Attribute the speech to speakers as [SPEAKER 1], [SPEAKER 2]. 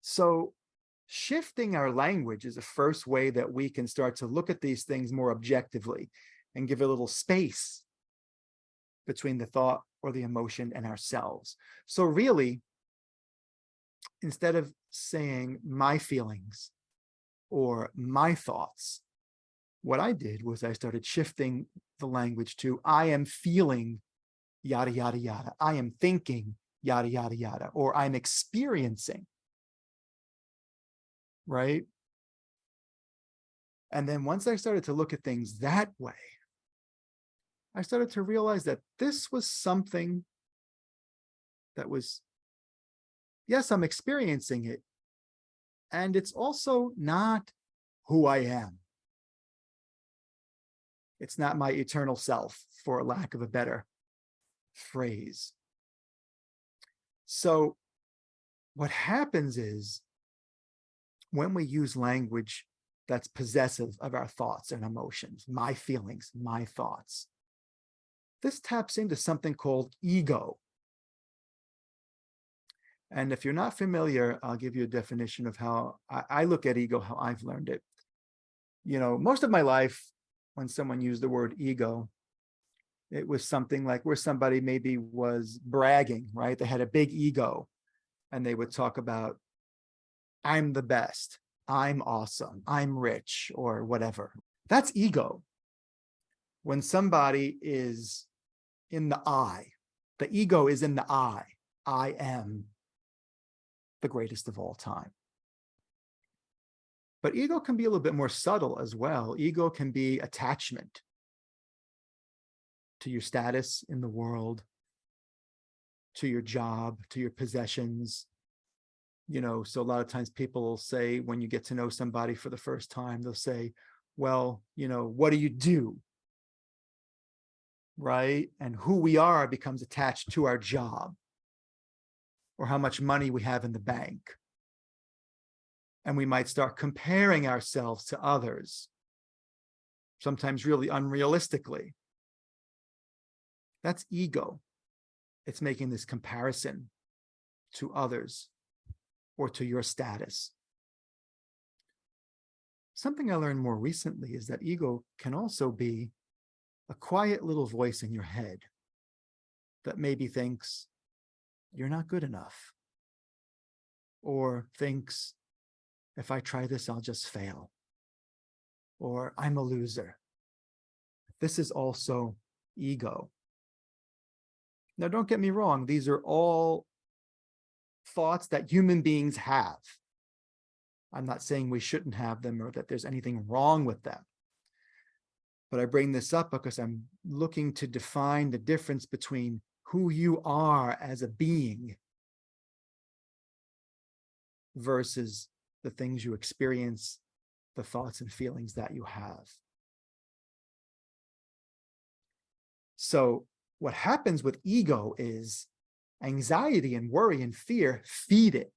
[SPEAKER 1] So shifting our language is the first way that we can start to look at these things more objectively and give a little space between the thought or the emotion and ourselves. So really, instead of saying my feelings or my thoughts, what I did was I started shifting the language to I am feeling yada, yada, yada. I am thinking yada, yada, yada, or I'm experiencing, right? And then once I started to look at things that way, I started to realize that this was something that was, yes, I'm experiencing it. And it's also not who I am. It's not my eternal self, for lack of a better phrase. So what happens is when we use language that's possessive of our thoughts and emotions, my feelings, my thoughts, this taps into something called ego. And if you're not familiar, I'll give you a definition of how I look at ego, how I've learned it. You know, most of my life, when someone used the word ego, it was something like where somebody maybe was bragging, right? They had a big ego and they would talk about, I'm the best, I'm awesome, I'm rich, or whatever. That's ego. When somebody is in the the ego is in the I am the greatest of all time. But ego can be a little bit more subtle as well. Ego can be attachment to your status in the world, to your job, to your possessions. You know, so a lot of times people will say, when you get to know somebody for the first time, they'll say, well, you know, what do you do? Right? And who we are becomes attached to our job or how much money we have in the bank. And we might start comparing ourselves to others, sometimes really unrealistically. That's ego. It's making this comparison to others or to your status. Something I learned more recently is that ego can also be a quiet little voice in your head that maybe thinks you're not good enough, or thinks, if I try this, I'll just fail, or I'm a loser. This is also ego. Now, don't get me wrong. These are all thoughts that human beings have. I'm not saying we shouldn't have them or that there's anything wrong with them. But I bring this up because I'm looking to define the difference between who you are as a being versus the things you experience, the thoughts and feelings that you have. So what happens with ego is anxiety and worry and fear feed it.